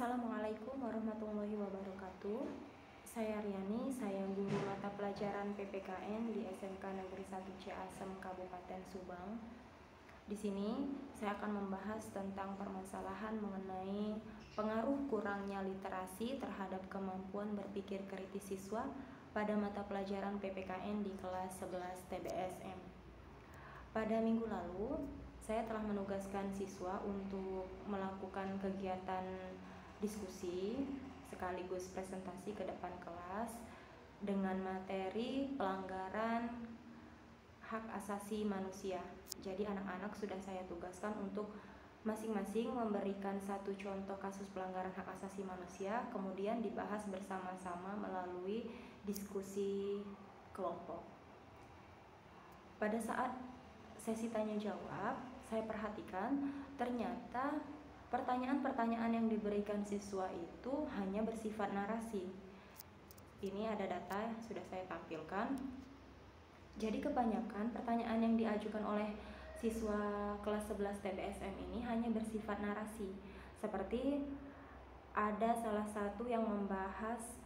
Assalamualaikum warahmatullahi wabarakatuh. Saya Riani, saya guru mata pelajaran PPKN di SMK Negeri 1 Ciasem, Kabupaten Subang. Di sini saya akan membahas tentang permasalahan mengenai pengaruh kurangnya literasi terhadap kemampuan berpikir kritis siswa pada mata pelajaran PPKN di kelas 11 TBSM. Pada minggu lalu, saya telah menugaskan siswa untuk melakukan kegiatan diskusi sekaligus presentasi ke depan kelas dengan materi pelanggaran hak asasi manusia. Jadi anak-anak sudah saya tugaskan untuk masing-masing memberikan satu contoh kasus pelanggaran hak asasi manusia, kemudian dibahas bersama-sama melalui diskusi kelompok. Pada saat sesi tanya jawab, saya perhatikan ternyata pertanyaan-pertanyaan yang diberikan siswa itu hanya bersifat narasi. Ini ada data yang sudah saya tampilkan. Jadi kebanyakan pertanyaan yang diajukan oleh siswa kelas 11 TBSM ini hanya bersifat narasi. Seperti ada salah satu yang membahas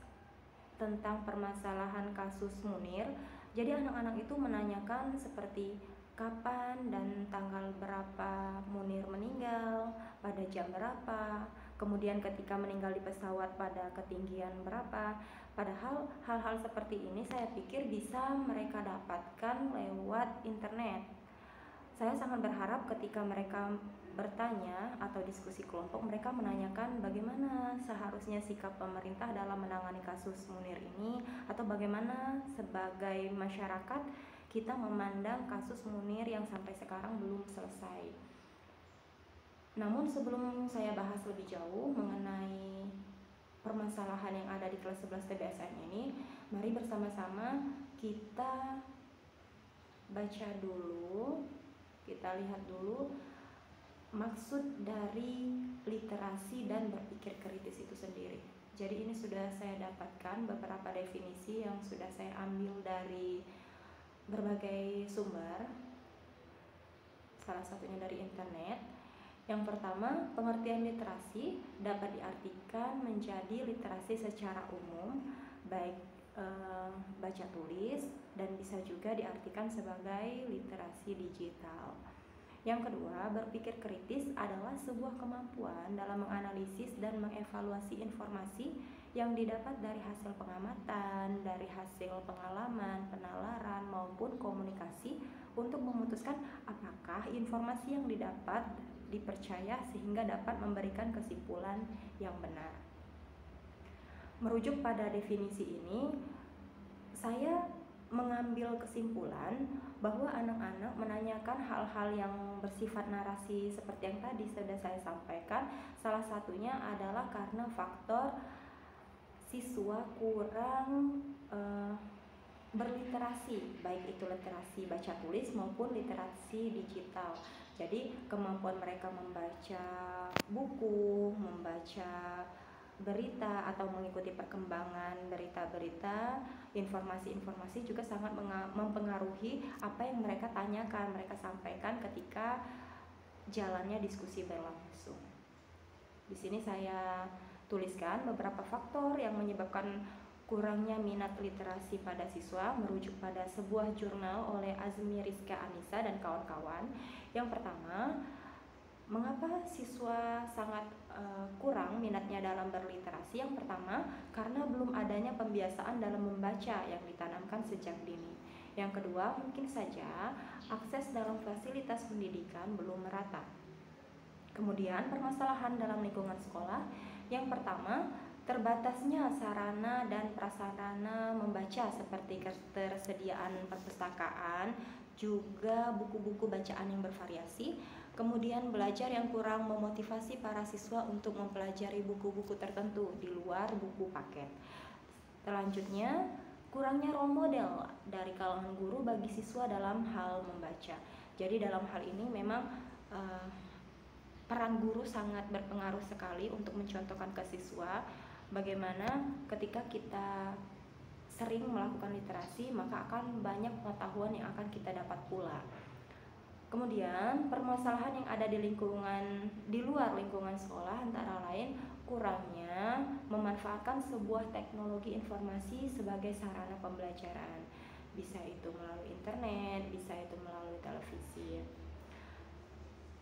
tentang permasalahan kasus Munir. Jadi anak-anak itu menanyakan seperti kapan dan tanggal berapa Munir meninggal, pada jam berapa, kemudian ketika meninggal di pesawat pada ketinggian berapa. Padahal hal-hal seperti ini saya pikir bisa mereka dapatkan lewat internet. Saya sangat berharap ketika mereka bertanya atau diskusi kelompok, mereka menanyakan bagaimana seharusnya sikap pemerintah dalam menangani kasus Munir ini, atau bagaimana sebagai masyarakat kita memandang kasus Munir yang sampai sekarang belum selesai. Namun sebelum saya bahas lebih jauh mengenai permasalahan yang ada di kelas 11 TBSM ini, mari bersama-sama kita baca dulu, kita lihat dulu maksud dari literasi dan berpikir kritis itu sendiri. Jadi ini sudah saya dapatkan beberapa definisi yang sudah saya ambil dari berbagai sumber, salah satunya dari internet. Yang pertama, pengertian literasi dapat diartikan menjadi literasi secara umum, baik baca tulis, dan bisa juga diartikan sebagai literasi digital. Yang kedua, berpikir kritis adalah sebuah kemampuan dalam menganalisis dan mengevaluasi informasi yang didapat dari hasil pengamatan, dari hasil pengalaman, penalaran, maupun komunikasi untuk memutuskan apakah informasi yang didapat dipercaya sehingga dapat memberikan kesimpulan yang benar. Merujuk pada definisi ini, saya mengambil kesimpulan bahwa anak-anak menanyakan hal-hal yang bersifat narasi seperti yang tadi sudah saya sampaikan. Salah satunya adalah karena faktor siswa kurang berliterasi, baik itu literasi baca tulis maupun literasi digital. Jadi kemampuan mereka membaca buku, membaca berita, atau mengikuti perkembangan berita-berita, informasi-informasi juga sangat mempengaruhi apa yang mereka tanyakan, mereka sampaikan ketika jalannya diskusi berlangsung. Di sini saya tuliskan beberapa faktor yang menyebabkan kurangnya minat literasi pada siswa, merujuk pada sebuah jurnal oleh Azmi Rizka Anissa dan kawan-kawan. Yang pertama, mengapa siswa sangat kurang minatnya dalam berliterasi? Yang pertama, karena belum adanya pembiasaan dalam membaca yang ditanamkan sejak dini. Yang kedua, mungkin saja akses dalam fasilitas pendidikan belum merata. Kemudian, permasalahan dalam lingkungan sekolah. Yang pertama, terbatasnya sarana dan prasarana membaca seperti ketersediaan perpustakaan, juga buku-buku bacaan yang bervariasi. Kemudian belajar yang kurang memotivasi para siswa untuk mempelajari buku-buku tertentu di luar buku paket. Selanjutnya, kurangnya role model dari kalangan guru bagi siswa dalam hal membaca. Jadi dalam hal ini memang peran guru sangat berpengaruh sekali untuk mencontohkan ke siswa bagaimana ketika kita sering melakukan literasi, maka akan banyak pengetahuan yang akan kita dapat pula. Kemudian permasalahan yang ada di luar lingkungan sekolah antara lain kurangnya memanfaatkan sebuah teknologi informasi sebagai sarana pembelajaran. Bisa itu melalui internet, bisa itu melalui televisi.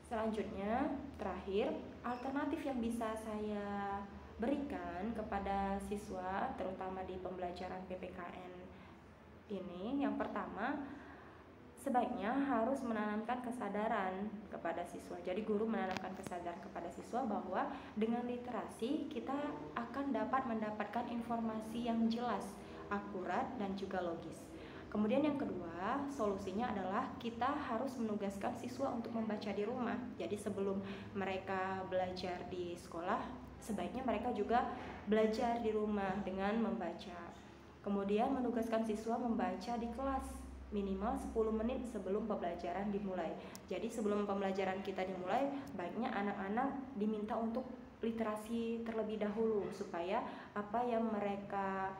Selanjutnya, terakhir, alternatif yang bisa saya berikan kepada siswa terutama di pembelajaran PPKN ini, yang pertama, sebaiknya harus menanamkan kesadaran kepada siswa. Jadi guru menanamkan kesadaran kepada siswa bahwa dengan literasi kita akan dapat mendapatkan informasi yang jelas, akurat, dan juga logis. Kemudian yang kedua, solusinya adalah kita harus menugaskan siswa untuk membaca di rumah. Jadi sebelum mereka belajar di sekolah, sebaiknya mereka juga belajar di rumah dengan membaca. Kemudian menugaskan siswa membaca di kelas minimal 10 menit sebelum pembelajaran dimulai. Jadi sebelum pembelajaran kita dimulai, baiknya anak-anak diminta untuk literasi terlebih dahulu supaya apa yang mereka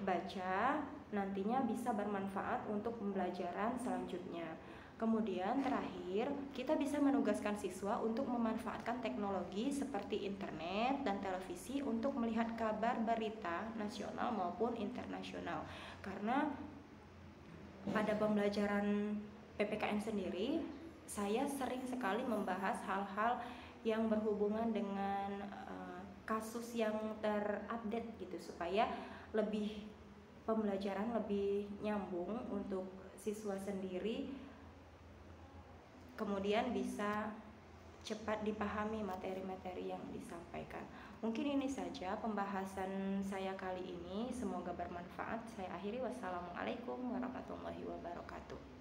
baca nantinya bisa bermanfaat untuk pembelajaran selanjutnya. Kemudian terakhir, kita bisa menugaskan siswa untuk memanfaatkan teknologi seperti internet dan televisi untuk melihat kabar berita nasional maupun internasional. Karena pada pembelajaran PPKN sendiri, saya sering sekali membahas hal-hal yang berhubungan dengan kasus yang terupdate gitu, supaya lebih pembelajaran lebih nyambung untuk siswa sendiri, kemudian bisa cepat dipahami materi-materi yang disampaikan. Mungkin ini saja pembahasan saya kali ini, semoga bermanfaat. Saya akhiri, wassalamualaikum warahmatullahi wabarakatuh.